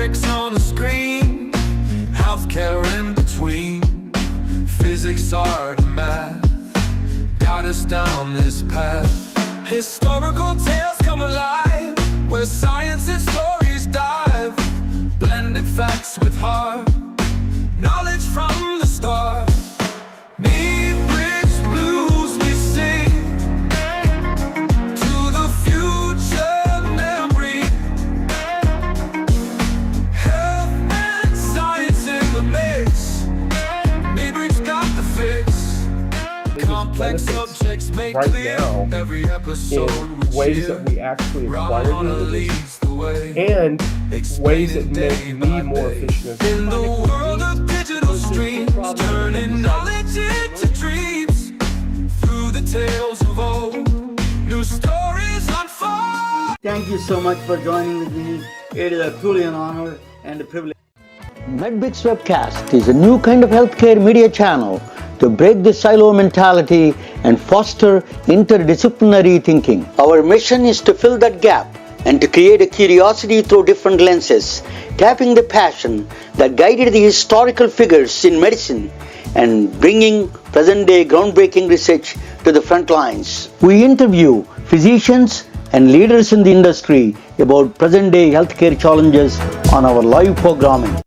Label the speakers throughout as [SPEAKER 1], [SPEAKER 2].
[SPEAKER 1] complex on the screen, healthcare in between. Physics, art, and math got us down this path. Historical tales come alive, where science and stories dive. Blended facts with heart, knowledge from the start. Meet rich blues we sing, to the future memory. Health and science in the mix, Meet got the fix. Complex subjects made
[SPEAKER 2] right
[SPEAKER 1] clear,
[SPEAKER 2] now
[SPEAKER 1] every episode
[SPEAKER 2] in ways that we actually acquire the
[SPEAKER 1] leads the way,
[SPEAKER 2] and ways that make me more efficient.
[SPEAKER 1] in the world of digital streams, turning knowledge into dreams. Through the tales of old, new stories unfold.
[SPEAKER 3] Thank you so much for joining with me. It is truly an honor and a privilege.
[SPEAKER 4] MedBits Webcast is a new kind of healthcare media channel to break the silo mentality and foster interdisciplinary thinking. Our mission is to fill that gap and to create a curiosity through different lenses, tapping the passion that guided the historical figures in medicine and bringing present-day groundbreaking research to the front lines. We interview physicians and leaders in the industry about present-day healthcare challenges on our live programming.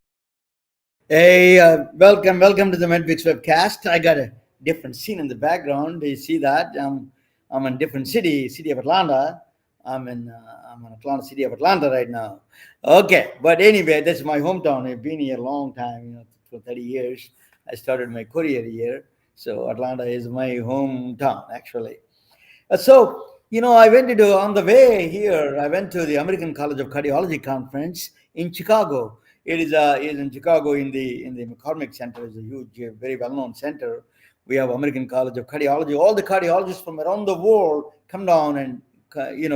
[SPEAKER 3] Hey, welcome to the MedBits Webcast. I got a different scene in the background. Do you see that? I'm in a different city of Atlanta. I'm in Atlanta, city of Atlanta right now. Okay, but anyway, this is my hometown. I've been here a long time, for 30 years. I started my career here, so Atlanta is my hometown actually. So I went on the way here. I went to the American College of Cardiology conference in Chicago. It is in Chicago in the McCormick Center. It's a huge, very well-known center. We have American College of Cardiology. All the cardiologists from around the world come down and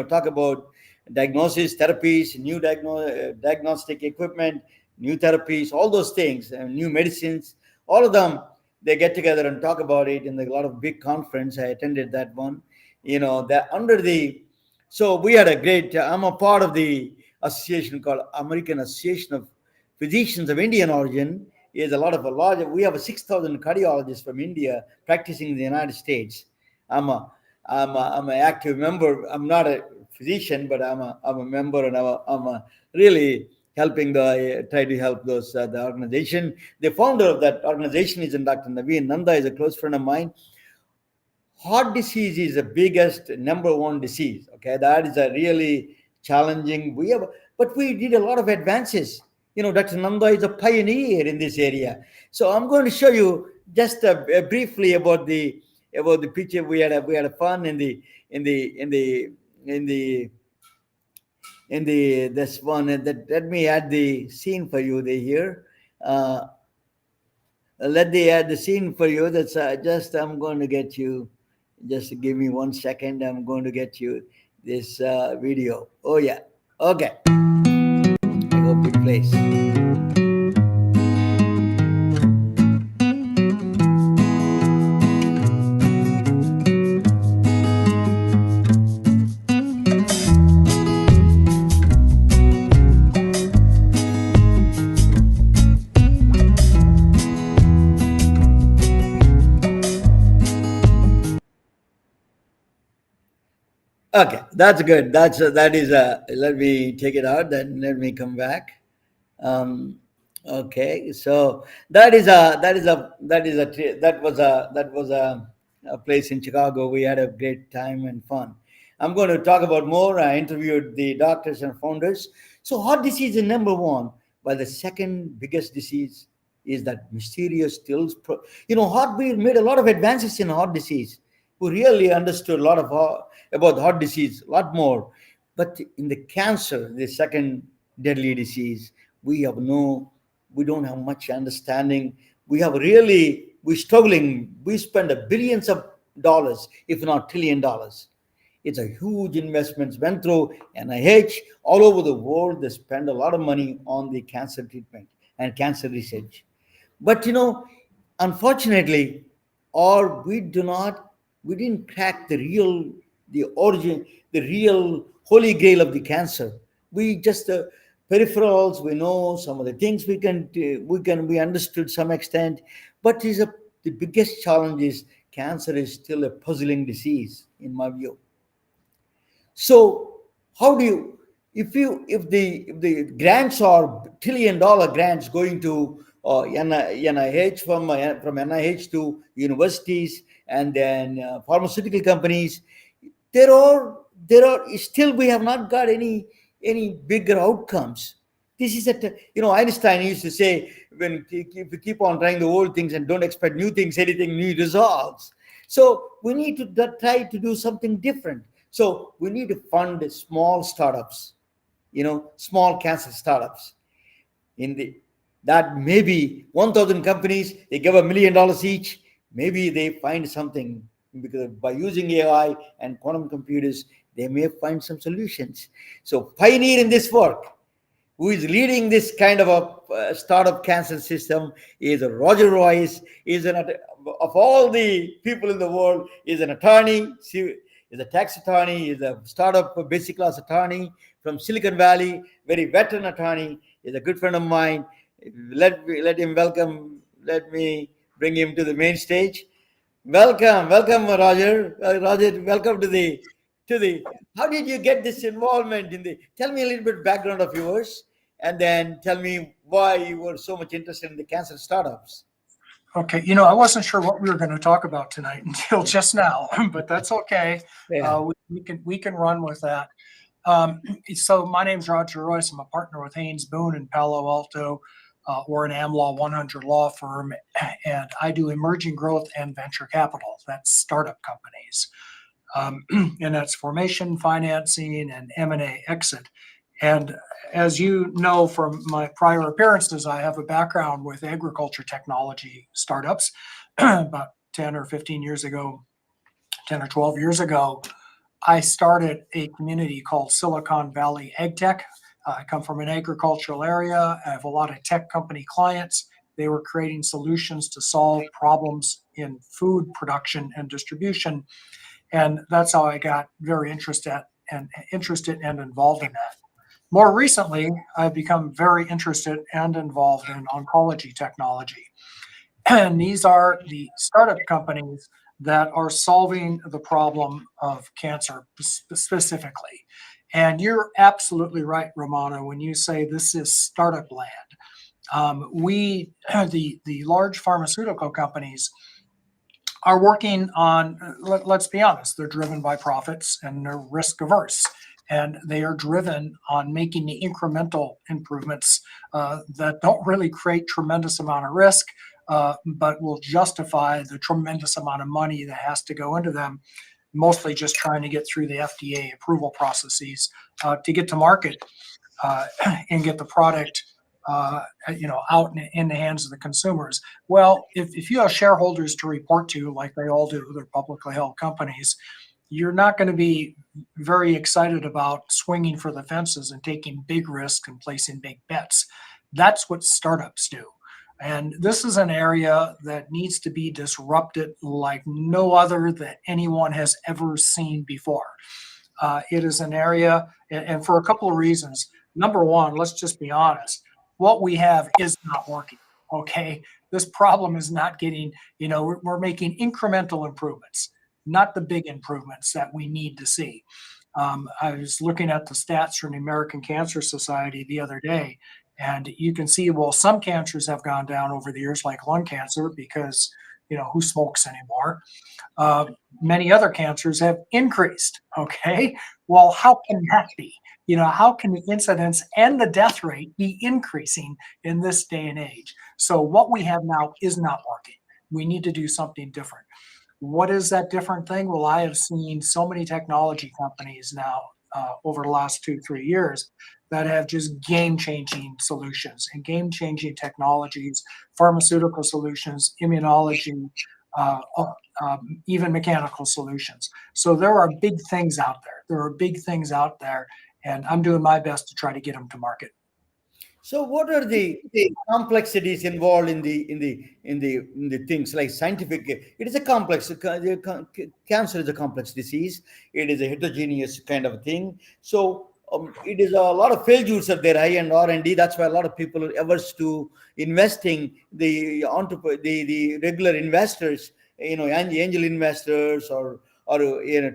[SPEAKER 3] talk about diagnosis, therapies, new diagnostic equipment, new therapies, all those things, new medicines. All of them, they get together and talk about it in a lot of big conference. I attended that one. So we had a great. I'm a part of the association called American Association of Physicians of Indian origin. We have 6,000 cardiologists from India practicing in the United States. I'm an active member. I'm not a physician, but I'm a member, and I'm really helping try to help the organization. The founder of that organization is Dr. Naveen Nanda, is a close friend of mine. Heart disease is the biggest number one disease. Okay, that is a really challenging. But we did a lot of advances. Dr. Nanda is a pioneer in this area. So I'm going to show you just briefly about the picture. We had a fun in this one. Let me add the scene for you here. Let me add the scene for you. That's I'm going to get you. Just give me 1 second. I'm going to get you this video. Oh yeah. Okay. I hope it plays. Okay, that's good. That is let me take it out, then let me come back. Okay, so that was a place in Chicago. We had a great time and fun. I'm going to talk about more. I interviewed the doctors and founders. So heart disease is number one, but the second biggest disease is that mysterious stills. Heart, we made a lot of advances in heart disease. We really understood a lot about heart disease, a lot more. But in the cancer, the second deadly disease, we don't have much understanding. We're struggling. We spend billions of dollars, if not $1 trillion. It's a huge investment. Went through NIH, all over the world. They spend a lot of money on the cancer treatment and cancer research. But unfortunately, we didn't crack the origin, the real holy grail of the cancer. We just peripherals, we know some of the things we understood some extent, but the biggest challenge is cancer is still a puzzling disease in my view. So how do you, if the grants are $1 trillion grants going to NIH, from NIH to universities, and then pharmaceutical companies, there are still, we have not got any bigger outcomes. This is Einstein used to say, when if you keep on trying the old things and don't expect new things, anything new resolves. So we need to try to do something different. So we need to fund small startups, small cancer startups. In the That maybe 1,000 companies, they give $1 million each. Maybe they find something, because by using AI and quantum computers, they may find some solutions. So pioneer in this work, who is leading this kind of a startup cancer system, is Roger Royse. Of all the people in the world, is an attorney, is a tax attorney, is a startup basic class attorney from Silicon Valley, very veteran attorney, is a good friend of mine. Let me bring him to the main stage. Welcome, Roger. Roger, welcome to the. How did you get this involvement in the? Tell me a little bit background of yours, and then tell me why you were so much interested in the cancer startups.
[SPEAKER 5] Okay, I wasn't sure what we were going to talk about tonight until just now, but that's okay.
[SPEAKER 3] Yeah.
[SPEAKER 5] We can run with that. So my name's Roger Royce. I'm a partner with Haynes Boone in Palo Alto. We're an AmLaw 100 law firm, and I do emerging growth and venture capital. That's startup companies, and that's formation, financing, and M&A exit. And as you know from my prior appearances, I have a background with agriculture technology startups. About 10 or 15 years ago, 10 or 12 years ago, I started a community called Silicon Valley AgTech. I come from an agricultural area. I have a lot of tech company clients. They were creating solutions to solve problems in food production and distribution. And that's how I got very interested and involved in that. More recently, I've become very interested and involved in oncology technology. And these are the startup companies that are solving the problem of cancer specifically. And you're absolutely right, Romano, when you say this is startup land. The large pharmaceutical companies are working on, let's be honest, they're driven by profits and they're risk averse. And they are driven on making the incremental improvements that don't really create tremendous amount of risk, but will justify the tremendous amount of money that has to go into them, mostly just trying to get through the FDA approval processes to get to market and get the product out in the hands of the consumers. Well, if you have shareholders to report to, like they all do, they're publicly held companies, you're not going to be very excited about swinging for the fences and taking big risks and placing big bets. That's what startups do. And this is an area that needs to be disrupted like no other that anyone has ever seen before. It is an area, and for a couple of reasons. Number one, let's just be honest. What we have is not working, okay? This problem is not getting, we're making incremental improvements, not the big improvements that we need to see. I was looking at the stats from the American Cancer Society the other day, and you can see, well, some cancers have gone down over the years, like lung cancer, because, who smokes anymore? Many other cancers have increased, okay? Well, how can that be? How can the incidence and the death rate be increasing in this day and age? So what we have now is not working. We need to do something different. What is that different thing? Well, I have seen so many technology companies now over the last 2-3 years that have just game-changing solutions and game-changing technologies, pharmaceutical solutions, immunology, even mechanical solutions. So there are big things out there. And I'm doing my best to try to get them to market.
[SPEAKER 3] So, what are the complexities involved in the things like scientific? It is a complex. Cancer is a complex disease. It is a heterogeneous kind of thing. So, it is a lot of failures are there, high-end R&D. That's why a lot of people are averse to investing. The regular investors, angel investors or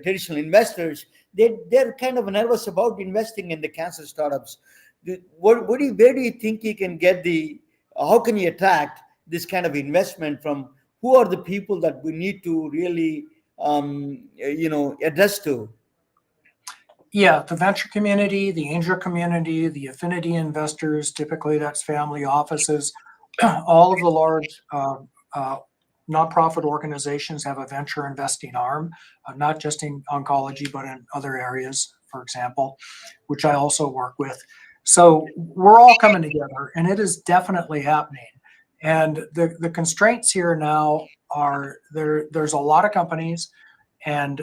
[SPEAKER 3] traditional investors, they're kind of nervous about investing in the cancer startups. Where do you think you can get how can you attract this kind of investment from? Who are the people that we need to really address to?
[SPEAKER 5] Yeah, the venture community, the angel community, the affinity investors, typically that's family offices. All of the large nonprofit organizations have a venture investing arm, not just in oncology, but in other areas, for example, which I also work with. So we're all coming together, and it is definitely happening. And the constraints here now are there's a lot of companies, and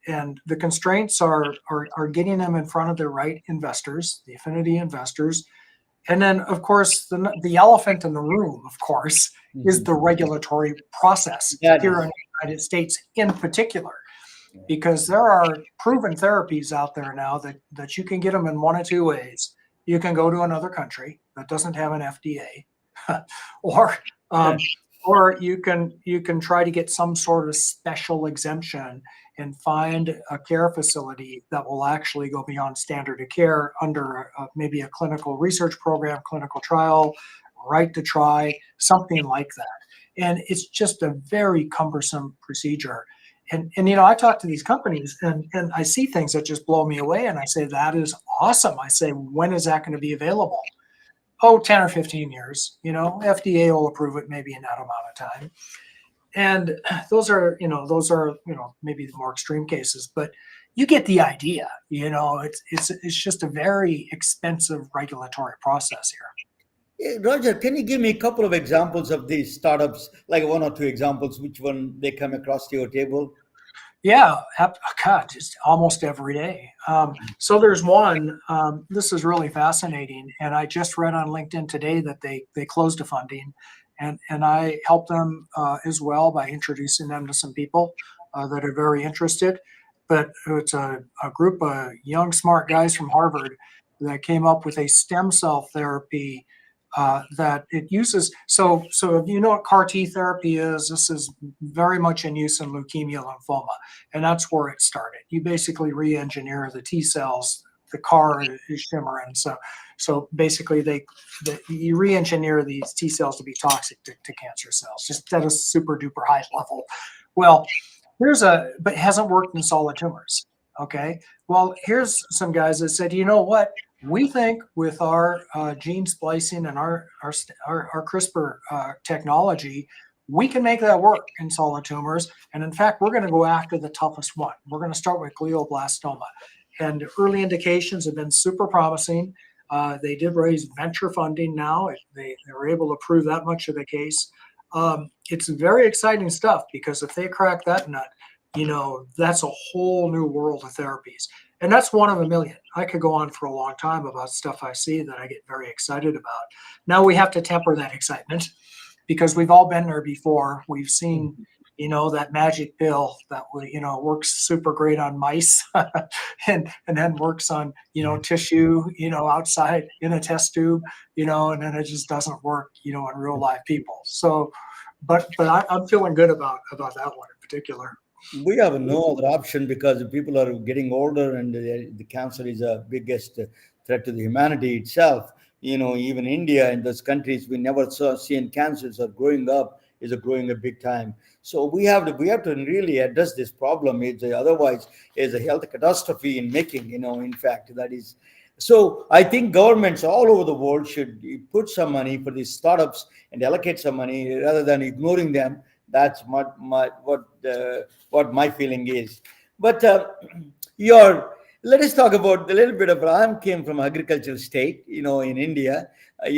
[SPEAKER 5] the constraints are getting them in front of the right investors, the affinity investors. And then, of course, the elephant in the room, of course, is the regulatory process here in the United States in particular, because there are proven therapies out there now that you can get them in one of two ways. You can go to another country that doesn't have an FDA, or you can try to get some sort of special exemption and find a care facility that will actually go beyond standard of care under maybe a clinical research program, clinical trial, right to try, something like that. And it's just a very cumbersome procedure. And I talk to these companies and I see things that just blow me away. And I say, that is awesome. I say, when is that going to be available? Oh, 10 or 15 years, FDA will approve it maybe in that amount of time. And those are maybe the more extreme cases, but you get the idea. It's just a very expensive regulatory process here.
[SPEAKER 3] Roger, can you give me a couple of examples of these startups, like one or two examples, which one they come across to your table?
[SPEAKER 5] Yeah, God, just almost every day. So there's one, this is really fascinating. And I just read on LinkedIn today that they closed a funding, and I helped them as well by introducing them to some people that are very interested. But it's a group of young, smart guys from Harvard that came up with a stem cell therapy that it uses. So if you know what CAR T therapy is, this is very much in use in leukemia, lymphoma, and that's where it started. You basically re-engineer the T cells. The CAR is shimmering, so basically you re-engineer these T cells to be toxic to cancer cells, just at a super duper high level. Well, but it hasn't worked in solid tumors. Okay, well, here's some guys that said, you know what? We think with our gene splicing and our CRISPR technology, we can make that work in solid tumors. And in fact, we're going to go after the toughest one. We're going to start with glioblastoma. And early indications have been super promising. They did raise venture funding now. They were able to prove that much of the case. It's very exciting stuff, because if they crack that nut, that's a whole new world of therapies. And that's one of a million. I could go on for a long time about stuff I see that I get very excited about. Now we have to temper that excitement, because we've all been there before. We've seen, that magic pill that works super great on mice and then works on, tissue, outside in a test tube, and then it just doesn't work, in real life people. So, but I'm feeling good about that one in particular.
[SPEAKER 3] We have no other option, because people are getting older, and the cancer is the biggest threat to the humanity itself. Even India and those countries we never saw seeing cancers are growing a big time. So we have to really address this problem. Otherwise, it's a health catastrophe in making. In fact, that is. So I think governments all over the world should put some money for these startups and allocate some money rather than ignoring them. That's what my feeling is. But let us talk about a little bit of. I came from agricultural state, in India. I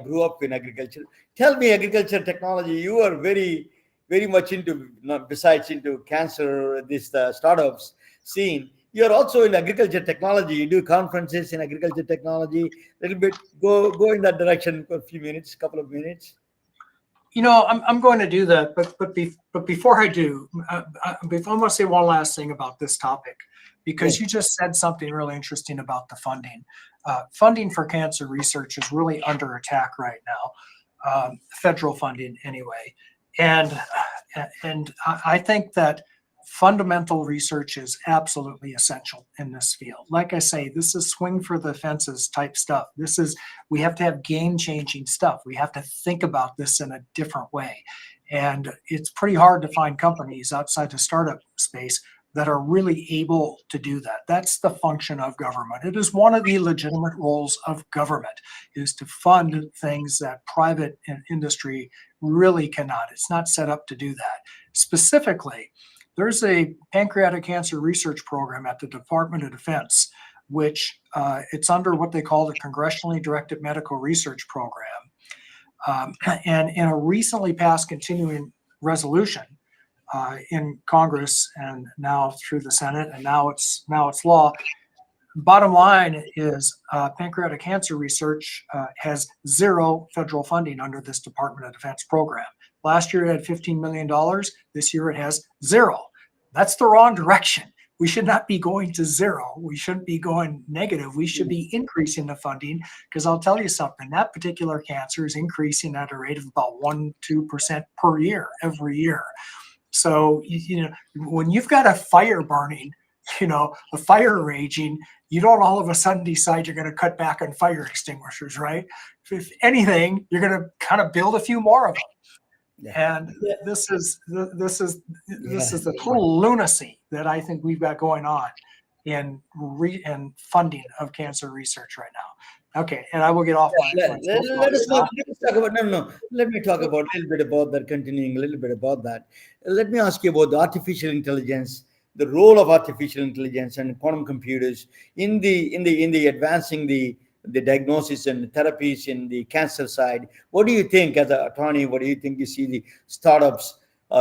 [SPEAKER 3] grew up in agriculture. Tell me, agriculture technology. You are very, very much into, besides into cancer, this startups scene. You are also in agriculture technology. You do conferences in agriculture technology. A little bit go in that direction for a couple of minutes.
[SPEAKER 5] I'm going to do that, but before I do, I want to say one last thing about this topic, because you just said something really interesting about the funding. Funding for cancer research is really under attack right now, federal funding anyway. And I think that fundamental research is absolutely essential in this field. Like I say, this is swing for the fences type stuff. We have to have game-changing stuff. We have to think about this in a different way. And it's pretty hard to find companies outside the startup space that are really able to do that. That's the function of government. It is one of the legitimate roles of government, is to fund things that private industry really cannot. It's not set up to do that. Specifically, there's a pancreatic cancer research program at the Department of Defense, which it's under what they call the Congressionally Directed Medical Research Program. And in a recently passed continuing resolution in Congress and now through the Senate, and now it's law. Bottom line is pancreatic cancer research has zero federal funding under this Department of Defense program. Last year it had $15 million. This year it has zero. That's the wrong direction. We should not be going to zero. We shouldn't be going negative. We should be increasing the funding, because I'll tell you something, that particular cancer is increasing at a rate of about 1-2% per year, every year. So, when you've got a fire burning, a fire raging, you don't all of a sudden decide you're going to cut back on fire extinguishers, right? If anything, you're going to kind of build a few more of them. And this is the total lunacy that I think we've got going on in funding of cancer research right now. Okay, and I will get off my.
[SPEAKER 3] Let us talk about Let me talk about a little bit about that. Continuing a little bit about that. Let me ask you about the artificial intelligence, the role of artificial intelligence and quantum computers in the advancing the diagnosis and therapies in the cancer side. What do you think, as an attorney? What do you think you see the startups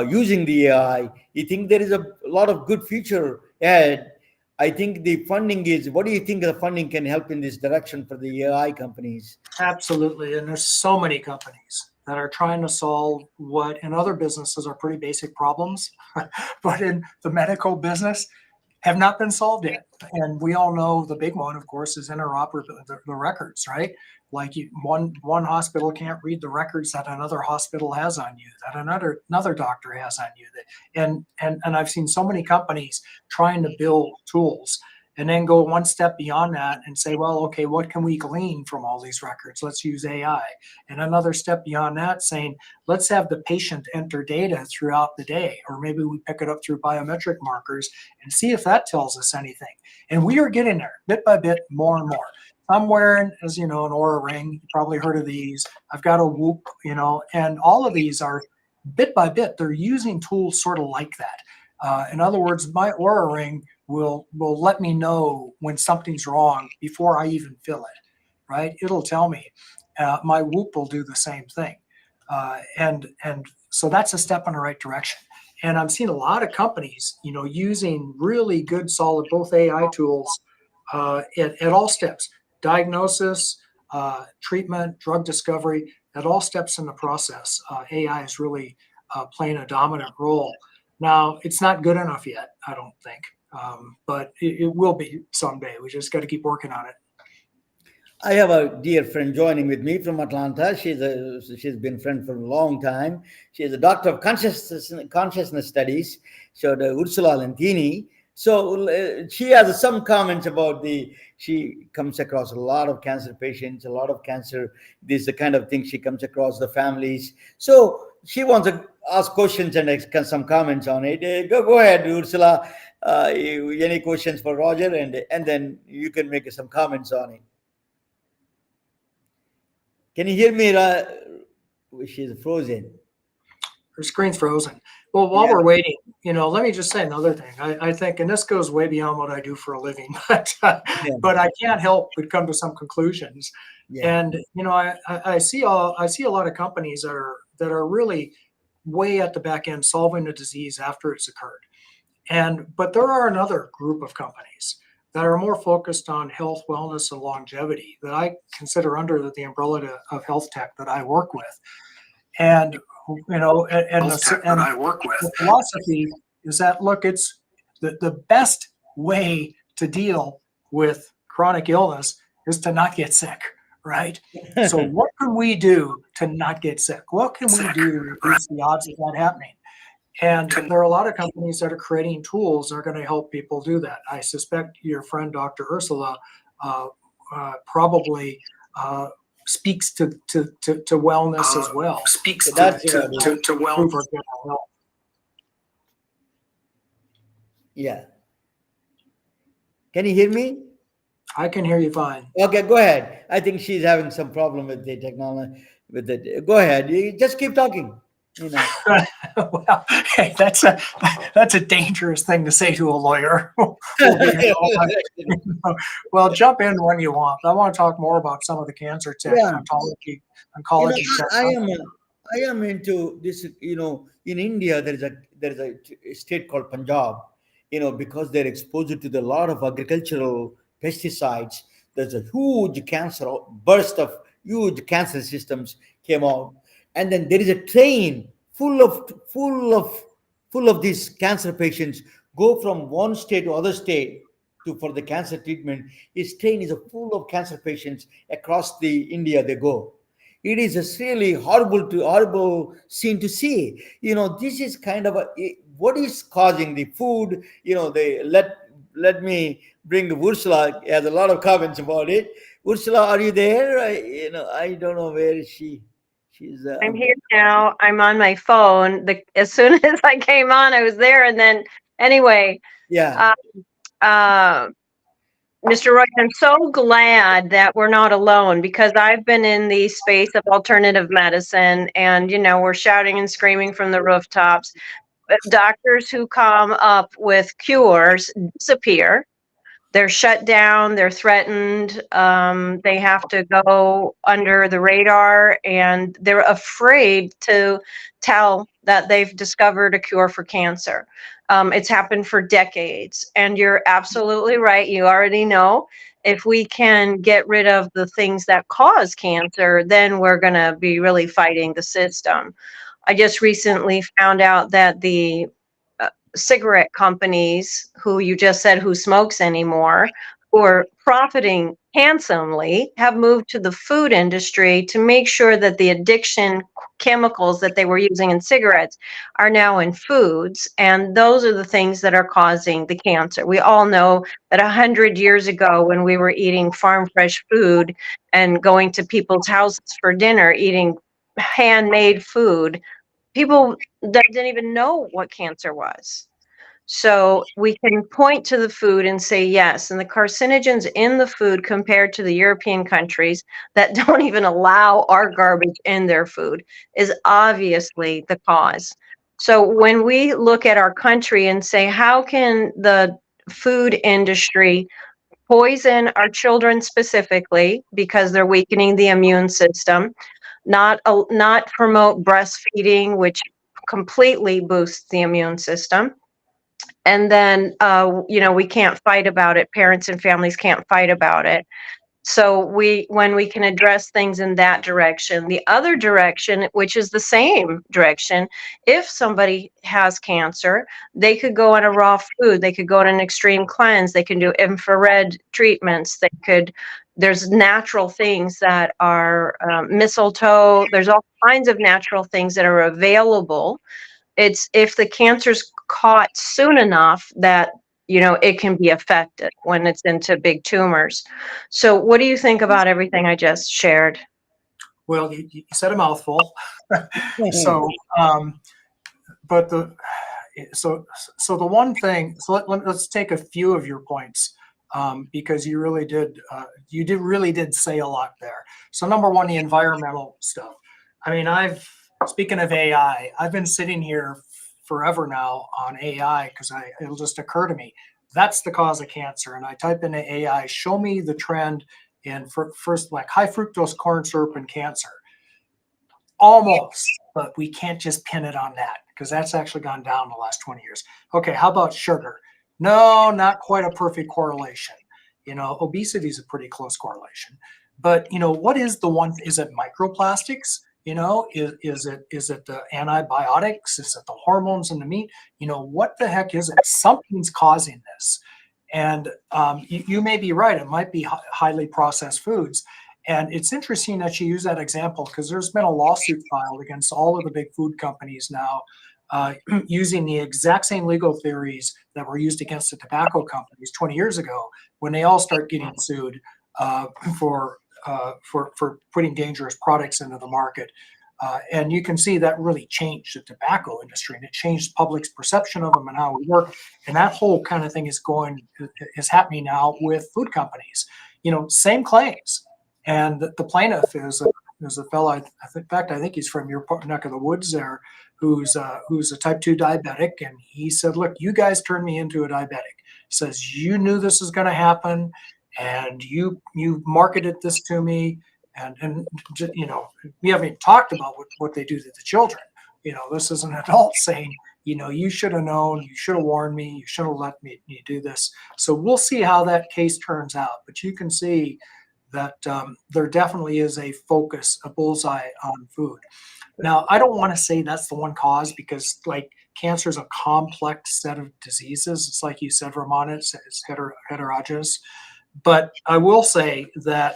[SPEAKER 3] using the AI? You think there is a lot of good future ahead? I think the funding is, what do you think the funding can help in this direction for the AI companies?
[SPEAKER 5] Absolutely. And there's so many companies that are trying to solve what in other businesses are pretty basic problems, but in the medical business have not been solved yet. And we all know the big one, of course, is interoperability, the records, right? Like one hospital can't read the records that another hospital has on you, that another doctor has on you. And I've seen so many companies trying to build tools and then go one step beyond that and say, well, okay, what can we glean from all these records? Let's use AI. And another step beyond that saying, let's have the patient enter data throughout the day, or maybe we pick it up through biometric markers and see if that tells us anything. And we are getting there bit by bit, more and more. I'm wearing, as you know, an Oura ring. You probably heard of these. I've got a Whoop, and all of these are bit by bit. They're using tools sort of like that. In other words, my Oura ring will let me know when something's wrong before I even feel it, right? It'll tell me. My Whoop will do the same thing. And so that's a step in the right direction. And I'm seeing a lot of companies, using really good, solid, both AI tools at all steps, diagnosis, treatment, drug discovery, at all steps in the process. AI is really playing a dominant role. Now, it's not good enough yet, I don't think, but it will be someday. We just got to keep working on it.
[SPEAKER 3] I have a dear friend joining with me from Atlanta. She's been a friend for a long time. She is a doctor of consciousness studies. So the Ursula Lentini. So she has some comments about she comes across a lot of cancer patients, a lot of cancer. This is the kind of thing she comes across, the families. So she wants to ask questions and some comments on it. Go ahead, Ursula. Any questions for Roger? And then you can make some comments on it. Can you hear me? She's frozen.
[SPEAKER 5] Her screen's frozen. Well, while we're waiting, let me just say another thing. I think, and this goes way beyond what I do for a living, but I can't help but come to some conclusions. Yeah. And I see a lot of companies that are really way at the back end solving the disease after it's occurred. But there are another group of companies that are more focused on health, wellness, and longevity that I consider under the umbrella of health tech that I work with. And the philosophy is that, look, it's the best way to deal with chronic illness is to not get sick, right? So what can we do to not get sick? What can we do to reduce the odds of that happening? And there are a lot of companies that are creating tools that are going to help people do that. I suspect your friend, Dr. Ursula, probably speaks to wellness as well.
[SPEAKER 3] Speaks to
[SPEAKER 5] Improve our general health.
[SPEAKER 3] Yeah. Can you hear me?
[SPEAKER 5] I can hear you fine.
[SPEAKER 3] Okay, go ahead. I think she's having some problem with the technology. Go ahead. You just keep talking. You know.
[SPEAKER 5] Well, hey, that's a dangerous thing to say to a lawyer. We'll be here all night. Well, jump in when you want. I want to talk more about some of the cancer tech,
[SPEAKER 3] Yeah.
[SPEAKER 5] oncology tech.
[SPEAKER 3] I am into this. You know, in India there is a state called Punjab. You know, because they're exposed to the lot of agricultural pesticides. There's a huge burst of huge cancer systems came out, and then there is a train full of these cancer patients go from one state to other state for the cancer treatment. This train is full of cancer patients across the India. They go. It is a really horrible scene to see. You know, this is kind of what is causing the food. You know, they let me bring Ursula. Has a lot of comments about it. Ursula, are you there? I don't know where is she. She's.
[SPEAKER 6] I'm here now. I'm on my phone. As soon as I came on, I was there, and then anyway,
[SPEAKER 3] Yeah.
[SPEAKER 6] Mr. Royce, I'm so glad that we're not alone, because I've been in the space of alternative medicine, and we're shouting and screaming from the rooftops. But doctors who come up with cures disappear. They're shut down, they're threatened, they have to go under the radar, and they're afraid to tell that they've discovered a cure for cancer. It's happened for decades, and you're absolutely right. You already know, if we can get rid of the things that cause cancer, then we're going to be really fighting the system. I just recently found out that the cigarette companies, who you just said who smokes anymore, who are profiting handsomely, have moved to the food industry to make sure that the addiction chemicals that they were using in cigarettes are now in foods, and those are the things that are causing the cancer. We all know that 100 years ago, when we were eating farm fresh food and going to people's houses for dinner, eating handmade food, people that didn't even know what cancer was. So we can point to the food and say yes, and the carcinogens in the food compared to the European countries that don't even allow our garbage in their food is obviously the cause. So when we look at our country and say, how can the food industry poison our children specifically because they're weakening the immune system, not promote breastfeeding, which completely boosts the immune system, and then we can't fight about it. Parents and families can't fight about it. So when we can address things in that direction, the other direction, which is the same direction, if somebody has cancer, they could go on a raw food, they could go on an extreme cleanse, they can do infrared treatments, there's natural things that are mistletoe, there's all kinds of natural things that are available. It's if the cancer's caught soon enough that it can be affected when it's into big tumors. So what do you think about everything I just shared?
[SPEAKER 5] Well, you said a mouthful. So the one thing, so let's take a few of your points, because you really did say a lot there. So number one, the environmental stuff. I mean, speaking of AI, I've been sitting here forever now on AI because it'll just occur to me that's the cause of cancer, and I type into AI, show me the trend in first, like high fructose corn syrup and cancer. Almost, but we can't just pin it on that because that's actually gone down the last 20 years. Okay, how about sugar? No, not quite a perfect correlation. Obesity is a pretty close correlation. But what is the one? Is it microplastics? Is it the antibiotics? Is it the hormones in the meat? What the heck is it? Something's causing this. And you may be right. It might be highly processed foods. And it's interesting that you use that example because there's been a lawsuit filed against all of the big food companies now using the exact same legal theories that were used against the tobacco companies 20 years ago when they all start getting sued uh, for, for putting dangerous products into the market. And you can see that really changed the tobacco industry and it changed public's perception of them and how we work. And that whole kind of thing is happening now with food companies. Same claims. And the plaintiff is a fellow. In fact, I think he's from your neck of the woods there, who's a type 2 diabetic. And he said, "Look, you guys turned me into a diabetic." He says, "You knew this was going to happen, and you marketed this to me." And we haven't even talked about what they do to the children. This is an adult saying, you should have known, you should have warned me, you should have let me do this. So we'll see how that case turns out. But you can see that there definitely is a focus, a bullseye on food. Now, I don't want to say that's the one cause because like cancer is a complex set of diseases. It's like you said, Ramona, it's heterogeneous. But I will say that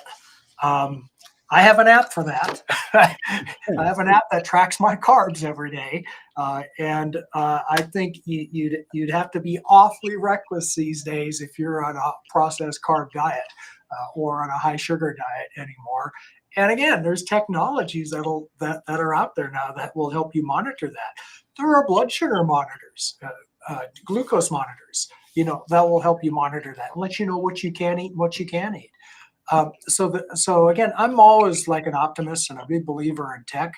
[SPEAKER 5] I have an app for that. I have an app that tracks my carbs every day, and I think you'd have to be awfully reckless these days if you're on a processed carb diet or on a high sugar diet anymore. And again, there's technologies that are out there now that will help you monitor that. There are blood sugar monitors, glucose monitors, that will help you monitor that and let you know what you can eat and what you can't eat. So again, I'm always like an optimist and a big believer in tech.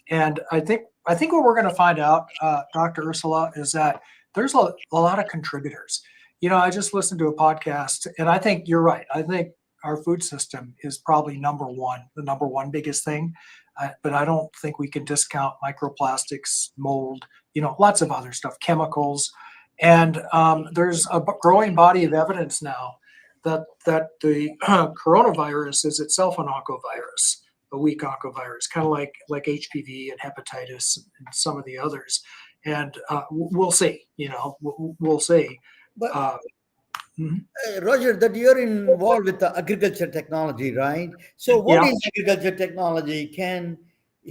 [SPEAKER 5] And I think what we're going to find out, Dr. Ursula, is that there's a lot of contributors. I just listened to a podcast, and I think you're right. I think our food system is probably the number one biggest thing. But I don't think we can discount microplastics, mold, lots of other stuff, chemicals. And there's a growing body of evidence now that the coronavirus is itself an oncovirus, a weak oncovirus, kind of like HPV and hepatitis and some of the others. And we'll see, we'll see.
[SPEAKER 3] But
[SPEAKER 5] Mhm.
[SPEAKER 3] Roger, that you're involved with the agriculture technology, right? So what
[SPEAKER 5] Yeah.
[SPEAKER 3] is agriculture technology can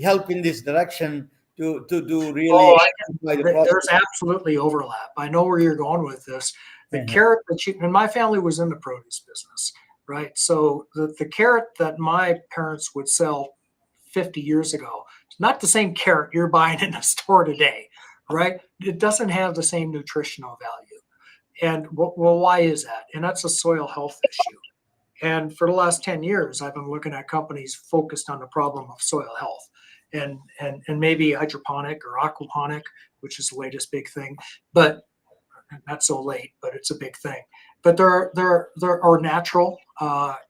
[SPEAKER 3] help in this direction to really
[SPEAKER 5] Oh,
[SPEAKER 3] simplify the process?
[SPEAKER 5] there's absolutely overlap. I know where you're going with this. The
[SPEAKER 3] Uh-huh.
[SPEAKER 5] carrot and my family was in the produce business, right? So the carrot that my parents would sell 50 years ago, it's not the same carrot you're buying in a store today, right? It doesn't have the same nutritional value. And well, why is that? And that's a soil health issue. And for the last 10 years, I've been looking at companies focused on the problem of soil health and maybe hydroponic or aquaponic, which is the latest big thing, but not so late, but it's a big thing. But there are natural,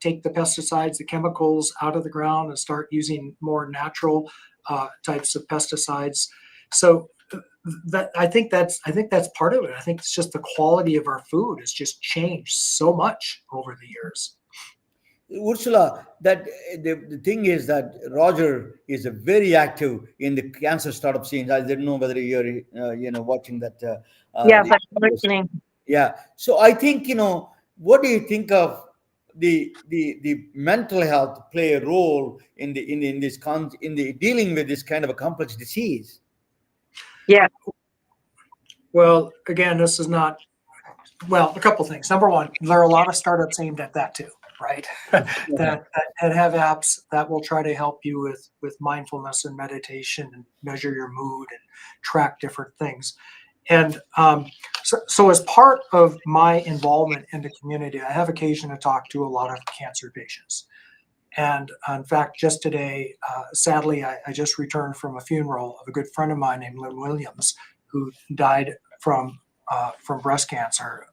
[SPEAKER 5] take the pesticides, the chemicals out of the ground and start using more natural types of pesticides. So that I think that's part of it. I think it's just the quality of our food has just changed so much over the years.
[SPEAKER 3] Ursula, that the thing is that Roger is a very active in the cancer startup scene. I didn't know whether you're watching that.
[SPEAKER 6] Yes,
[SPEAKER 3] The-
[SPEAKER 6] I'm listening.
[SPEAKER 3] yeah. So I think what do you think of the mental health play a role in the dealing with this kind of a complex disease?
[SPEAKER 6] Yeah.
[SPEAKER 5] Well, again, this is not a couple things. Number one, there are a lot of startups aimed at that too, right? that have apps that will try to help you with mindfulness and meditation and measure your mood and track different things. And so as part of my involvement in the community, I have occasion to talk to a lot of cancer patients. And in fact, just today, sadly, I just returned from a funeral of a good friend of mine named Lynn Williams, who died from breast cancer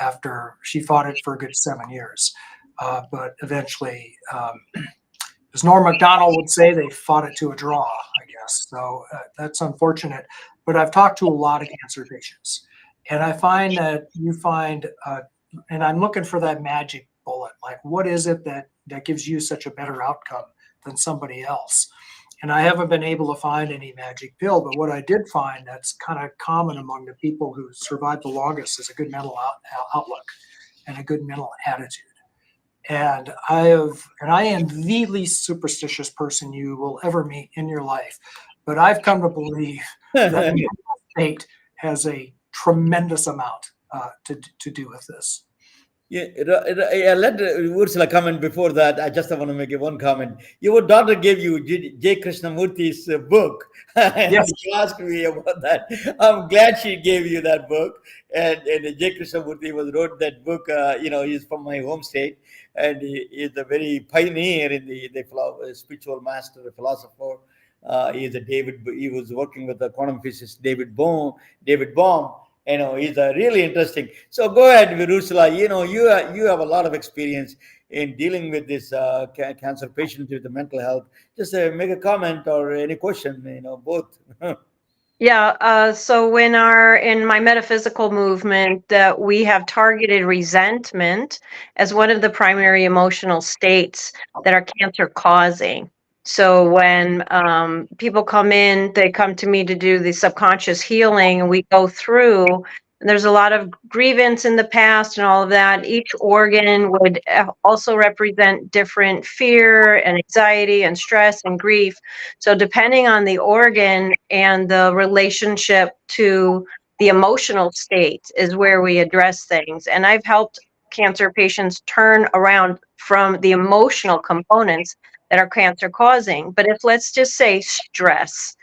[SPEAKER 5] after she fought it for a good 7 years. But eventually, as Norm Macdonald would say, they fought it to a draw, I guess. So that's unfortunate. But I've talked to a lot of cancer patients. And I find that and I'm looking for that magic bullet. Like, what is it that gives you such a better outcome than somebody else? And I haven't been able to find any magic pill, but what I did find that's kind of common among the people who survive the longest is a good mental outlook and a good mental attitude. And I am the least superstitious person you will ever meet in your life, but I've come to believe that mental state has a tremendous amount to do with this.
[SPEAKER 3] Yeah, let Ursula comment before that. I just want to make one comment. Your daughter gave you J. Krishnamurti's book, and
[SPEAKER 5] Yes.
[SPEAKER 3] she asked me about that. I'm glad she gave you that book. And J. Krishnamurti wrote that book. He's from my home state, and he is a very pioneer in the spiritual master, the philosopher. He was working with the quantum physicist David Bohm. He's really interesting. So go ahead, Virusula. You have a lot of experience in dealing with this cancer patients with the mental health. Just make a comment or any question. Both.
[SPEAKER 6] Yeah, so in my metaphysical movement, that we have targeted resentment as one of the primary emotional states that are cancer causing. So when people come in, they come to me to do the subconscious healing, and we go through. And there's a lot of grievance in the past and all of that. Each organ would also represent different fear and anxiety and stress and grief. So depending on the organ and the relationship to the emotional state is where we address things. And I've helped cancer patients turn around from the emotional components that are cancer causing. But if, let's just say, stress.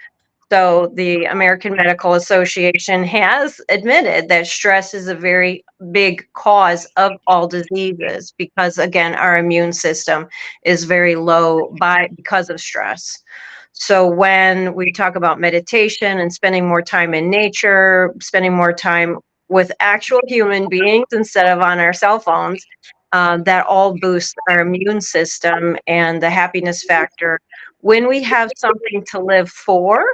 [SPEAKER 6] So the American Medical Association has admitted that stress is a very big cause of all diseases because, again, our immune system is very low because of stress. So when we talk about meditation and spending more time in nature, spending more time with actual human beings instead of on our cell phones, that all boosts our immune system and the happiness factor. When we have something to live for,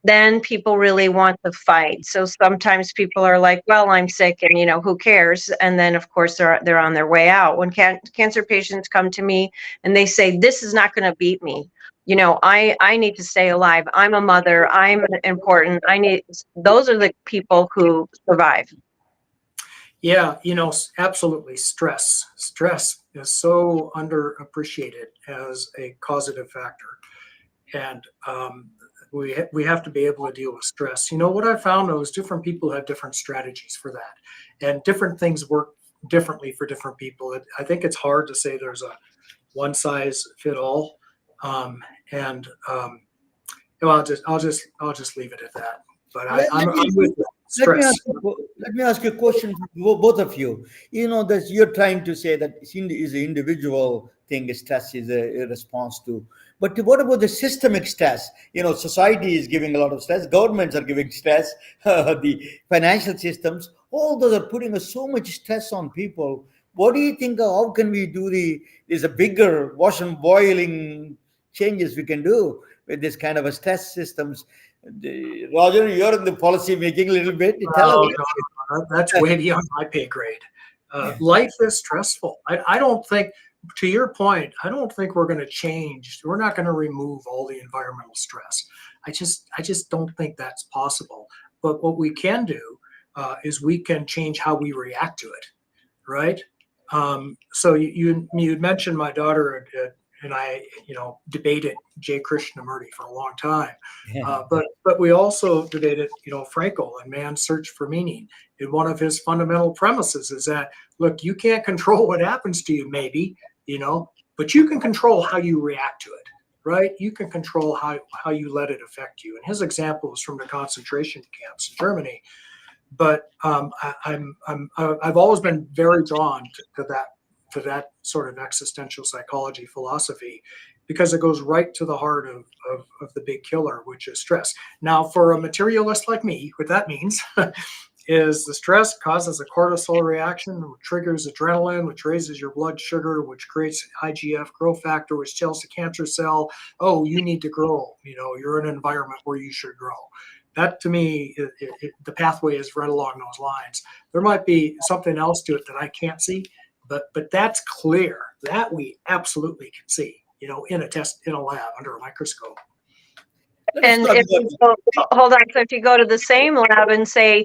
[SPEAKER 6] then people really want to fight. So sometimes people are like, well, I'm sick and, who cares? And then, of course, they're on their way out. When cancer patients come to me and they say, this is not going to beat me. I need to stay alive. I'm a mother. I'm important. Those are the people who survive.
[SPEAKER 5] Yeah, absolutely. Stress is so underappreciated as a causative factor. And we have to be able to deal with stress. What I found though is different people have different strategies for that, and different things work differently for different people. I think it's hard to say there's a one size fit all, and I'll just leave it at that. But I'm with stress.
[SPEAKER 3] Let me ask you a question, both of you. That you're trying to say that is an individual thing. Stress is a response to. But what about the systemic stress? Society is giving a lot of stress. Governments are giving stress. The financial systems, all those are putting so much stress on people. What do you think? How can we do there's a bigger wash and boiling changes we can do with this kind of a stress systems? Roger, you're in the policy making a little bit. Tell us.
[SPEAKER 5] No, that's way beyond my pay grade. Life is stressful. I don't think, to your point, I don't think we're going to change. We're not going to remove all the environmental stress. I just don't think that's possible. But what we can do is we can change how we react to it, right? So you mentioned my daughter and I, debated J. Krishnamurti for a long time. But we also debated, Frankl and man's search for meaning. And one of his fundamental premises is that, look, you can't control what happens to you, maybe, but you can control how you react to it, right? You can control how you let it affect you. And his example is from the concentration camps in Germany. But I've always been very drawn to that sort of existential psychology philosophy, because it goes right to the heart of the big killer, which is stress. Now, for a materialist like me, what that means is the stress causes a cortisol reaction, which triggers adrenaline, which raises your blood sugar, which creates IGF growth factor, which tells the cancer cell, oh, you need to grow. You're in an environment where you should grow. That, to me, the pathway is right along those lines. There might be something else to it that I can't see, but that's clear. That we absolutely can see, in a lab under a microscope.
[SPEAKER 3] Let's
[SPEAKER 6] And
[SPEAKER 3] talk
[SPEAKER 6] if
[SPEAKER 3] about
[SPEAKER 6] you go, hold on, so if you go to the same lab and say,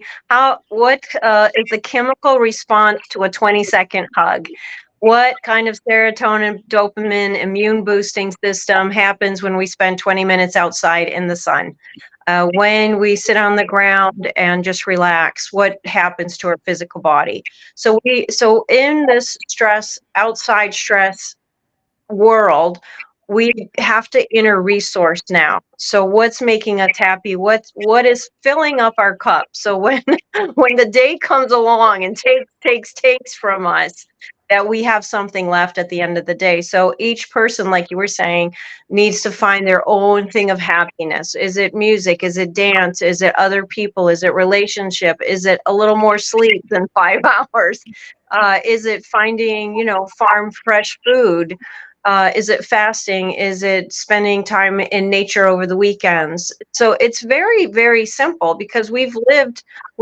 [SPEAKER 6] what is the chemical response to a 20-second hug? What kind of serotonin, dopamine, immune boosting system happens when we spend 20 minutes outside in the sun? When we sit on the ground and just relax, what happens to our physical body? So in this stress, outside stress world, we have to inner resource now. So what's making us happy? What is filling up our cup? So when when the day comes along and takes from us, that we have something left at the end of the day. So each person, like you were saying, needs to find their own thing of happiness. Is it music? Is it dance? Is it other people? Is it relationship? Is it a little more sleep than 5 hours? Is it finding, farm fresh food? Is it fasting? Is it spending time in nature over the weekends? So it's very, very simple because we've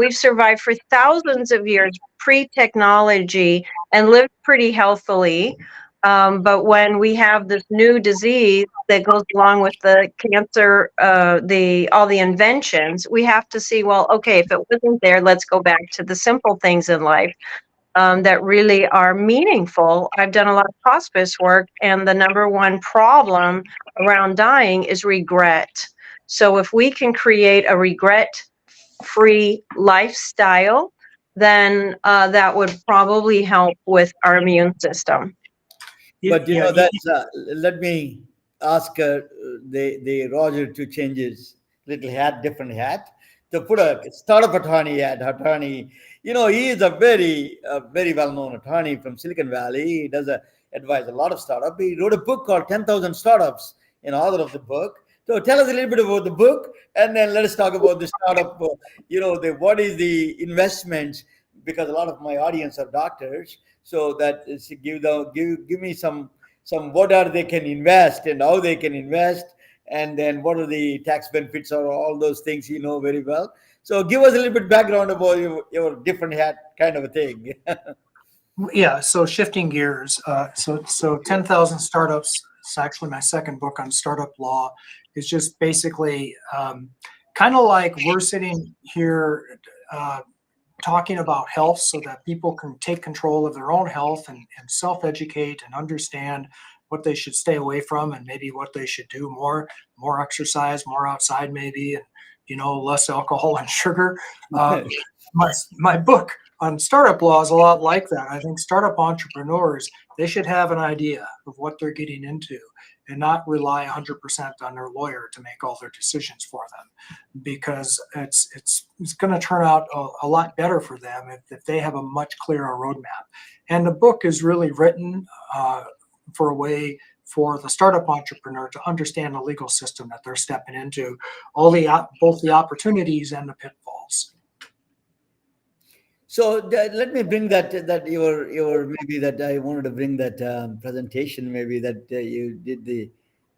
[SPEAKER 6] survived for thousands of years pre-technology and lived pretty healthily. But when we have this new disease that goes along with the cancer, the all the inventions, we have to see, well, okay, if it wasn't there, let's go back to the simple things in life that really are meaningful. I've done a lot of hospice work, and the number one problem around dying is regret. So if we can create a regret-free lifestyle, then that would probably help with our immune system.
[SPEAKER 3] But
[SPEAKER 5] Yeah,
[SPEAKER 3] that's let me ask the Roger to change his little hat, different hat, to put a startup attorney hat. Attorney, he is a very well known attorney from Silicon Valley. He does advise a lot of startup. He wrote a book called 10,000 Startups. Author of the book. So tell us a little bit about the book, and then let us talk about the startup. What is the investments? Because a lot of my audience are doctors, so that is give me some what are they can invest and how they can invest, and then what are the tax benefits or all those things very well. So give us a little bit background about your different hat kind of a thing.
[SPEAKER 5] yeah. So shifting gears. So 10,000 Startups. It's actually my second book on startup law. Is just basically kind of like we're sitting here talking about health so that people can take control of their own health and self-educate and understand what they should stay away from and maybe what they should do more exercise, more outside maybe, and less alcohol and sugar. My book on startup law is a lot like that. I think startup entrepreneurs, they should have an idea of what they're getting into and not rely 100% on their lawyer to make all their decisions for them, because it's going to turn out a lot better for them if they have a much clearer roadmap. And the book is really written for a way for the startup entrepreneur to understand the legal system that they're stepping into, both the opportunities and the pitfalls.
[SPEAKER 3] So let me bring that your maybe that I wanted to bring that presentation maybe that you did the.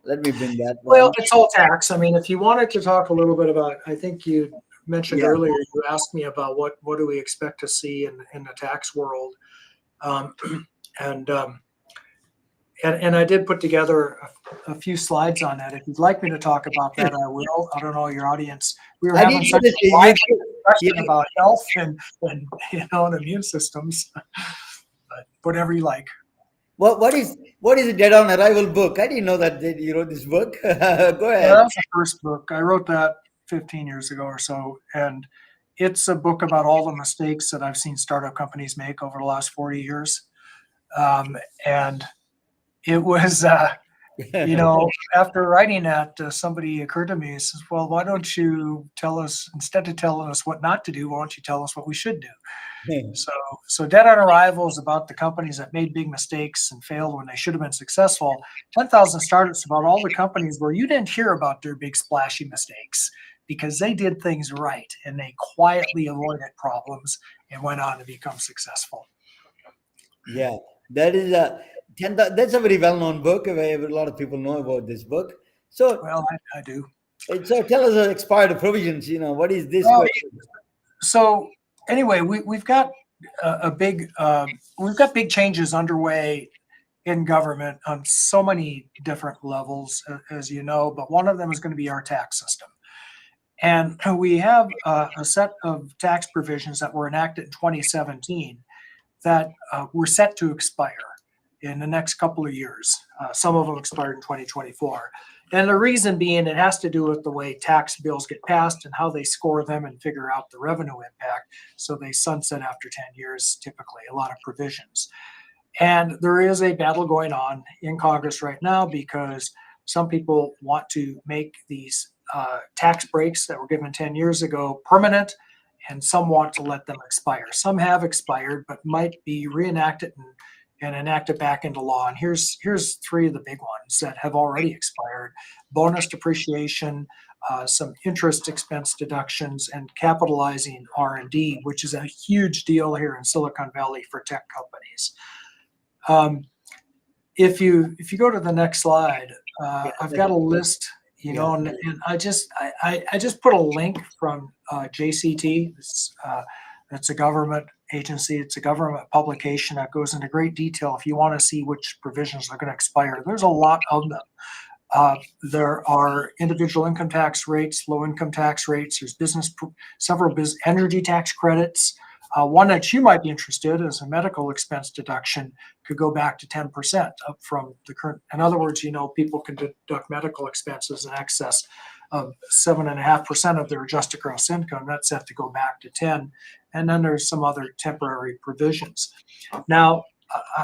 [SPEAKER 3] Let me bring that one.
[SPEAKER 5] Well, it's all tax. I mean, if you wanted to talk a little bit about, I think you mentioned earlier, you asked me about what do we expect to see in the tax world, and I did put together a few slides on that. If you'd like me to talk about that, I will. I don't know your audience. We were
[SPEAKER 3] I
[SPEAKER 5] having
[SPEAKER 3] did
[SPEAKER 5] such
[SPEAKER 3] get
[SPEAKER 5] a
[SPEAKER 3] it.
[SPEAKER 5] lively discussion about health and and immune systems. But whatever you like.
[SPEAKER 3] What is a Dead on Arrival book? I didn't know that you wrote this book. Go
[SPEAKER 5] Yeah,
[SPEAKER 3] ahead.
[SPEAKER 5] that was the first book. I wrote that 15 years ago or so, and it's a book about all the mistakes that I've seen startup companies make over the last 40 years. And it was, after writing that, somebody occurred to me and says, well, why don't you tell us, instead of telling us what not to do, why don't you tell us what we should do? So Dead on Arrival is about the companies that made big mistakes and failed when they should have been successful. 10,000 Startups about all the companies where you didn't hear about their big splashy mistakes because they did things right and they quietly avoided problems and went on to become successful.
[SPEAKER 3] Yeah, that is that's a very well-known book. A lot of people know about this book. So,
[SPEAKER 5] Well, I do.
[SPEAKER 3] so tell us the expired provisions. What is this
[SPEAKER 5] Well,
[SPEAKER 3] question?
[SPEAKER 5] So anyway, we've got we've got big changes underway in government on so many different levels, as you know, but one of them is going to be our tax system. And we have a set of tax provisions that were enacted in 2017 that were set to expire in the next couple of years. Some of them expired in 2024. And the reason being, it has to do with the way tax bills get passed and how they score them and figure out the revenue impact. So they sunset after 10 years, typically, a lot of provisions. And there is a battle going on in Congress right now because some people want to make these tax breaks that were given 10 years ago permanent, and some want to let them expire. Some have expired, but might be reenacted and enacted back into law. And here's three of the big ones that have already expired: bonus depreciation, some interest expense deductions, and capitalizing R&D, which is a huge deal here in Silicon Valley for tech companies. If you go to the next slide, I've got a list, and I just put a link from JCT. It's a government agency. It's a government publication that goes into great detail if you want to see which provisions are going to expire. There's a lot of them. There are individual income tax rates, low income tax rates. There's several energy tax credits. One that you might be interested in is a medical expense deduction could go back to 10% up from the current. In other words, people can deduct medical expenses in excess of 7.5% of their adjusted gross income. That's set to go back to 10. And then there's some other temporary provisions. Now,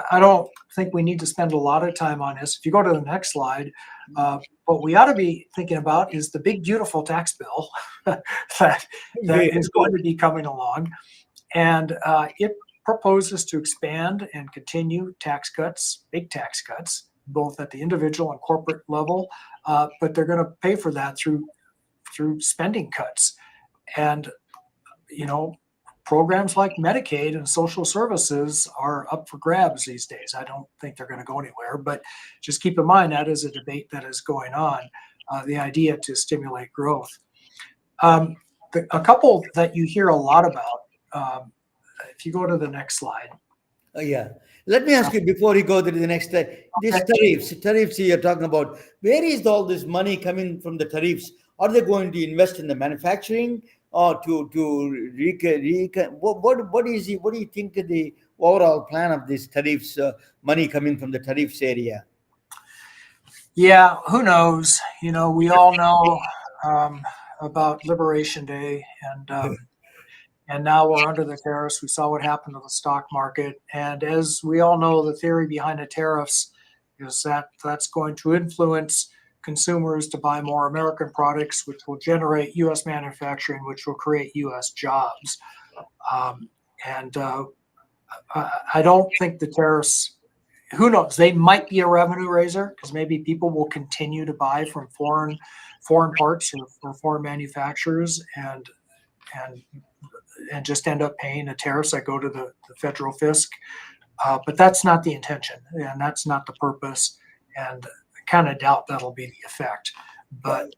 [SPEAKER 5] I don't think we need to spend a lot of time on this. If you go to the next slide, what we ought to be thinking about is the big, beautiful tax bill that is going to be coming along. And it proposes to expand and continue tax cuts, big tax cuts, both at the individual and corporate level. But they're going to pay for that through spending cuts. And, programs like Medicaid and social services are up for grabs these days. I don't think they're going to go anywhere, but just keep in mind that is a debate that is going on, the idea to stimulate growth. A couple that you hear a lot about, if you go to the next slide.
[SPEAKER 3] Yeah. Let me ask you before you go to the next slide. These tariffs you're talking about, where is all this money coming from the tariffs? Are they going to invest in the manufacturing or what do you think the overall plan of these tariffs, money coming from the tariffs area?
[SPEAKER 5] Yeah, who knows? We all know about Liberation Day, and now we're under the tariffs. We saw what happened to the stock market. And as we all know, the theory behind the tariffs is that that's going to influence consumers to buy more American products, which will generate U.S. manufacturing, which will create U.S. jobs. I don't think the tariffs, who knows, they might be a revenue raiser because maybe people will continue to buy from foreign parts or foreign manufacturers and just end up paying the tariffs that go to the federal fisc. But that's not the intention, and that's not the purpose. And I kind of doubt that'll be the effect. But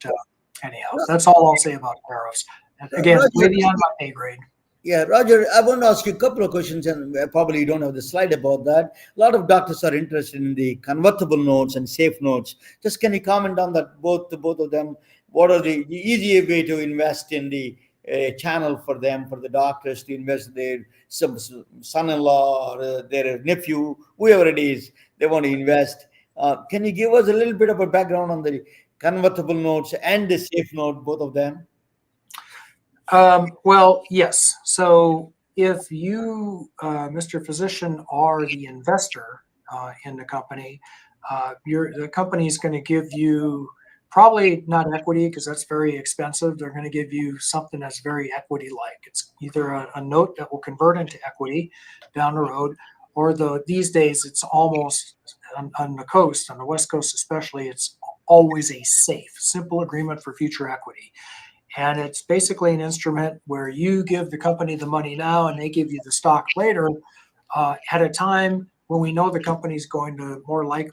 [SPEAKER 5] anyhow, that's all I'll say about tariffs. And again, way beyond my pay grade.
[SPEAKER 3] Yeah, Roger, I want to ask you a couple of questions, and probably you don't have the slide about that. A lot of doctors are interested in the convertible notes and safe notes. Just can you comment on that, both of them? What are the easier way to invest in the channel for them, for the doctors to invest their son-in-law or their nephew, whoever it is, they want to invest. Can you give us a little bit of a background on the convertible notes and the safe note, both of them?
[SPEAKER 5] Well, yes. So if you, Mr. Physician, are the investor in the company, the company is going to give you probably not equity because that's very expensive. They're going to give you something that's very equity-like. It's either a note that will convert into equity down the road, or these days it's almost on the coast, on the West Coast especially, it's always a safe, simple agreement for future equity. And it's basically an instrument where you give the company the money now and they give you the stock later at a time when we know the company is going to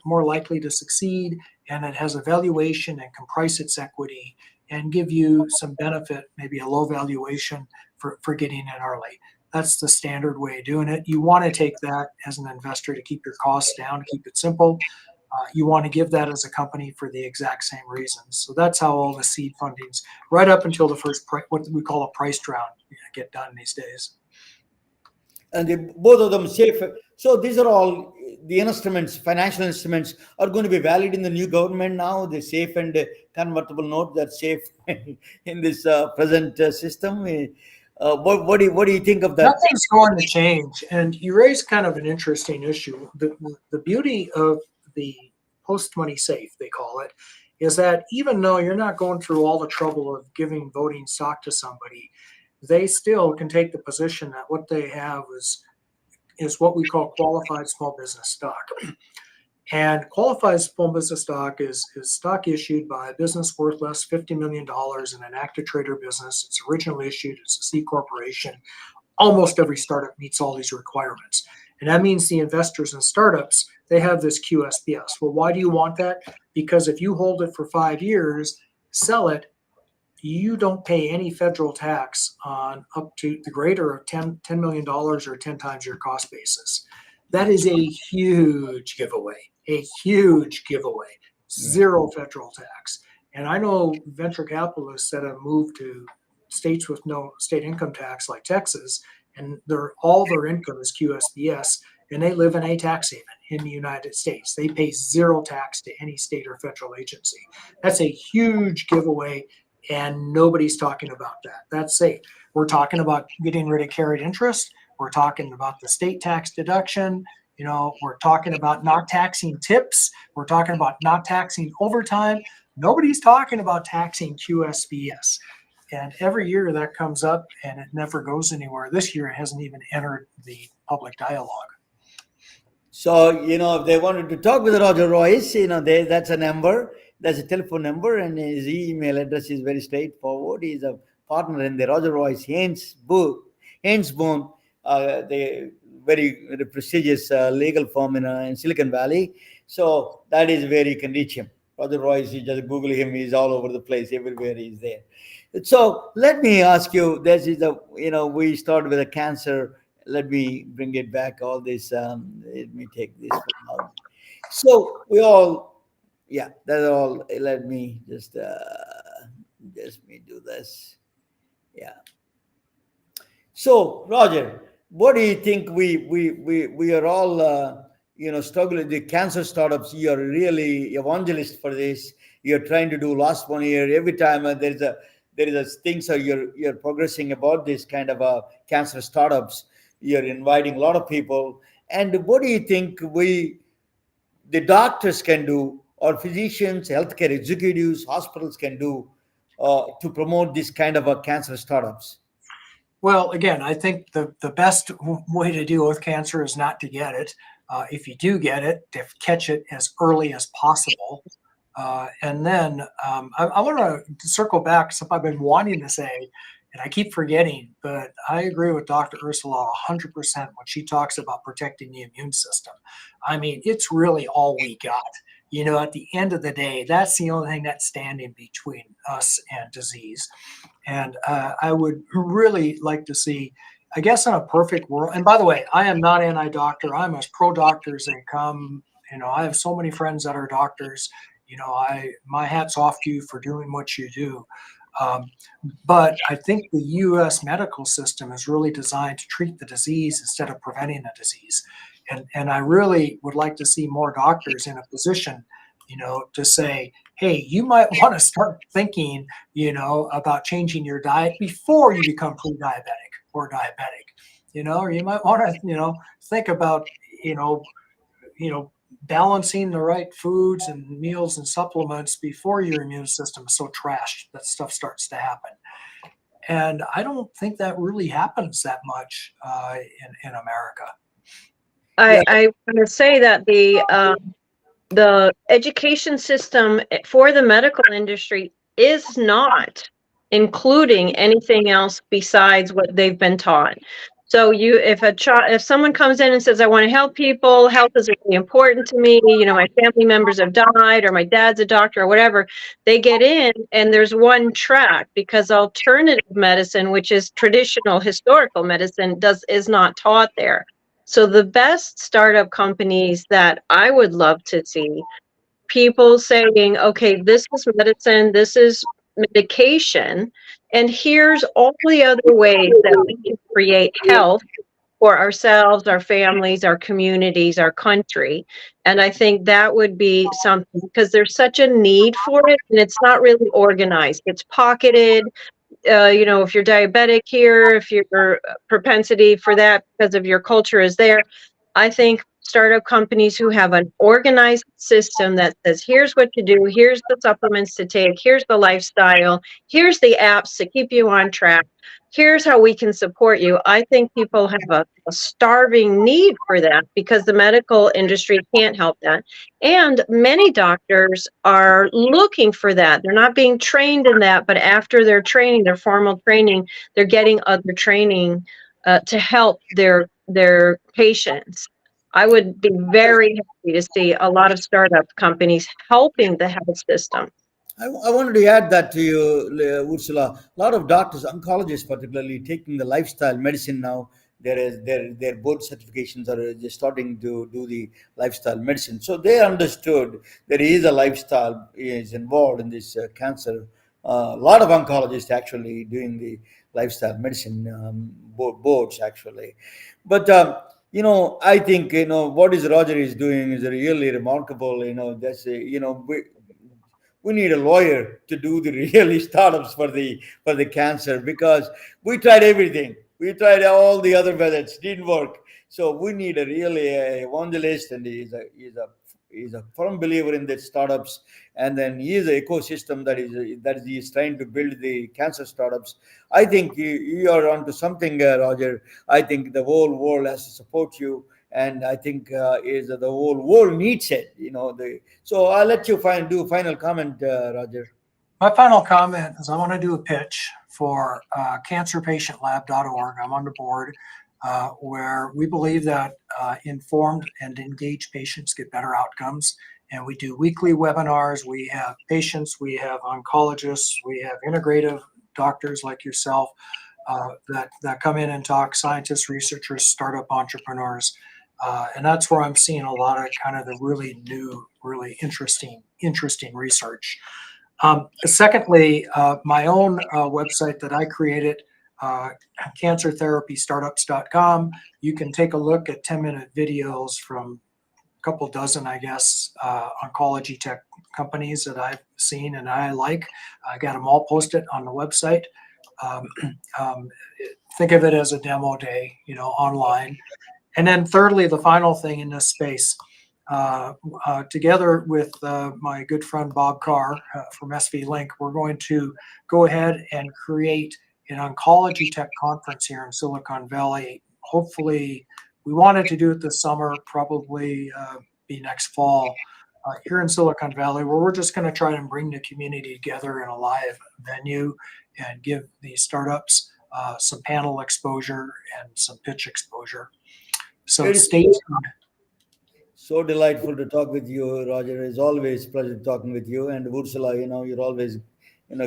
[SPEAKER 5] more likely to succeed, and it has a valuation and can price its equity and give you some benefit, maybe a low valuation for getting in early. That's the standard way of doing it. You want to take that as an investor to keep your costs down, keep it simple. You want to give that as a company for the exact same reasons. So that's how all the seed fundings, right up until the first, what we call a price round, get done these days.
[SPEAKER 3] And both of them safe. So these are all the instruments, financial instruments are going to be valid in the new government now. The safe and convertible note that's safe in this present system. What do you think of that?
[SPEAKER 5] Nothing's going to change. And you raise kind of an interesting issue. The beauty of the post money safe, they call it, is that even though you're not going through all the trouble of giving voting stock to somebody, they still can take the position that what they have is what we call qualified small business stock. And qualified small business stock is stock issued by a business worth less $50 million in an active trader business. It's originally issued as a C corporation. Almost every startup meets all these requirements. And that means the investors in startups, they have this QSBS. Well, why do you want that? Because if you hold it for 5 years, sell it, you don't pay any federal tax on up to the greater of $10 million or 10 times your cost basis. That is a huge giveaway, zero federal tax. And I know venture capitalists that have moved to states with no state income tax like Texas, and all their income is QSBS, and they live in a tax haven in the United States. They pay zero tax to any state or federal agency. That's a huge giveaway, and nobody's talking about that. That's safe. We're talking about getting rid of carried interest. We're talking about the state tax deduction. We're talking about not taxing tips. We're talking about not taxing overtime. Nobody's talking about taxing QSBS. And every year that comes up and it never goes anywhere. This year it hasn't even entered the public dialogue.
[SPEAKER 3] So, if they wanted to talk with Roger Royse, that's a number, that's a telephone number, and his email address is very straightforward. He's a partner in the Roger Royse Haynes Boone, the very prestigious legal firm in Silicon Valley. So that is where you can reach him. Roger Royse, you just Google him, he's all over the place, everywhere he's there. So let me ask you, we started with a cancer. Let me bring it back, all this. Let me take this one out. So we all, that's all. Let me just me do this. Yeah. So Roger, what do you think we are all struggling? The cancer startups, you are really evangelist for this. You're trying to do last 1 year. Every time there is a thing, so you're progressing about this kind of cancer startups. You're inviting a lot of people. And what do you think the doctors can do, or physicians, healthcare executives, hospitals can do to promote this kind of cancer startups?
[SPEAKER 5] Well, again, I think the best way to deal with cancer is not to get it. If you do get it, to catch it as early as possible. And then I want to circle back, something I've been wanting to say, and I keep forgetting, but I agree with Dr. Ursula 100% when she talks about protecting the immune system. I mean, it's really all we got. At the end of the day, that's the only thing that's standing between us and disease. And I would really like to see, I guess, in a perfect world. And by the way, I am not anti-doctor. I'm as pro-doctor as they come. I have so many friends that are doctors. My hat's off to you for doing what you do. But I think the U.S. medical system is really designed to treat the disease instead of preventing the disease. And I really would like to see more doctors in a position, to say, hey, you might want to start thinking, about changing your diet before you become pre-diabetic or diabetic, or you might want to, think about, balancing the right foods and meals and supplements before your immune system is so trashed that stuff starts to happen. And I don't think that really happens that much in America.
[SPEAKER 6] I want to say that the education system for the medical industry is not including anything else besides what they've been taught. So if someone comes in and says, I want to help people, health is really important to me, my family members have died, or my dad's a doctor, or whatever, they get in and there's one track, because alternative medicine, which is traditional historical medicine, is not taught there. So the best startup companies that I would love to see, people saying, okay, this is medicine, this is medication, and here's all the other ways that we can create health for ourselves, our families, our communities, our country. And I think that would be something, because there's such a need for it, and it's not really organized. It's pocketed. If you're diabetic here, if your propensity for that because of your culture is there, I think startup companies who have an organized system that says, here's what to do, here's the supplements to take, here's the lifestyle, here's the apps to keep you on track, here's how we can support you. I think people have a starving need for that, because the medical industry can't help that. And many doctors are looking for that. They're not being trained in that, but after their training, their formal training, they're getting other training to help their patients. I would be very happy to see a lot of startup companies helping the health system.
[SPEAKER 3] I wanted to add that to you, Ursula. A lot of doctors, oncologists particularly, taking the lifestyle medicine now. Their board certifications are just starting to do the lifestyle medicine. So they understood there is a lifestyle is involved in this cancer. A lot of oncologists actually doing the lifestyle medicine boards actually. But I think what is Roger is doing is really remarkable. That's we need a lawyer to do the really startups for the cancer, because we tried everything. We tried all the other methods, didn't work. So we need a really evangelist, and he's a firm believer in the startups. And then he is an ecosystem that he is trying to build the cancer startups. I think you are onto something, Roger. I think the whole world has to support you, and I think is the whole world needs it. So I'll let you do a final comment, Roger.
[SPEAKER 5] My final comment is I want to do a pitch for cancerpatientlab.org. I'm on the board, where we believe that informed and engaged patients get better outcomes. And we do weekly webinars. We have patients, we have oncologists, we have integrative doctors like yourself that come in and talk, scientists, researchers, startup entrepreneurs. And that's where I'm seeing a lot of kind of the really new, really interesting research. Secondly, my own website that I created, cancertherapystartups.com. You can take a look at 10-minute videos from a couple dozen, I guess, oncology tech companies that I've seen and I like. I got them all posted on the website. Think of it as a demo day, online. And then thirdly, the final thing in this space, together with my good friend Bob Carr from SV Link, we're going to go ahead and create an oncology tech conference here in Silicon Valley. Hopefully, we wanted to do it this summer, probably be next fall, here in Silicon Valley, where we're just going to try and bring the community together in a live venue and give these startups some panel exposure and some pitch exposure. So stay tuned.
[SPEAKER 3] So delightful to talk with you, Roger. It's always a pleasure talking with you. And Ursula, you're always,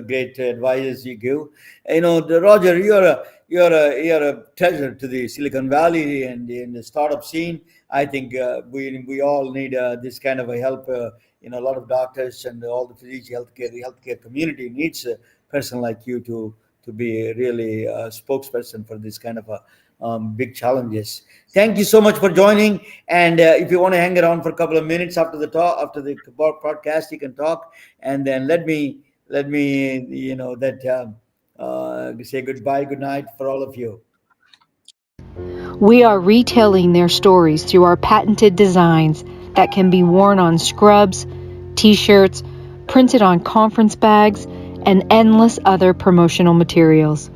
[SPEAKER 3] great advice you give. Roger, you're a treasure to the Silicon Valley and in the startup scene. I think we all need this kind of a help. A lot of doctors and all the physician the healthcare community needs a person like you to be really a spokesperson for this kind of a big challenges. Thank you so much for joining. And if you want to hang around for a couple of minutes after the podcast, you can talk. And then let me say goodbye, good night for all of you.
[SPEAKER 7] We are retelling their stories through our patented designs that can be worn on scrubs, t-shirts, printed on conference bags, and endless other promotional materials.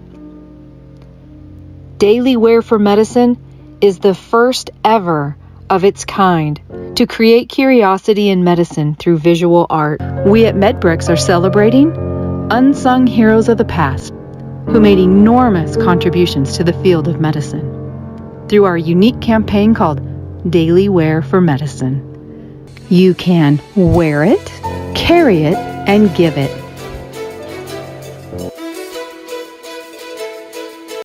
[SPEAKER 7] Daily Wear for Medicine is the first ever of its kind to create curiosity in medicine through visual art. We at MedBricks are celebrating unsung heroes of the past who made enormous contributions to the field of medicine. through our unique campaign called Daily Wear for Medicine. You can wear it, carry it, and give it.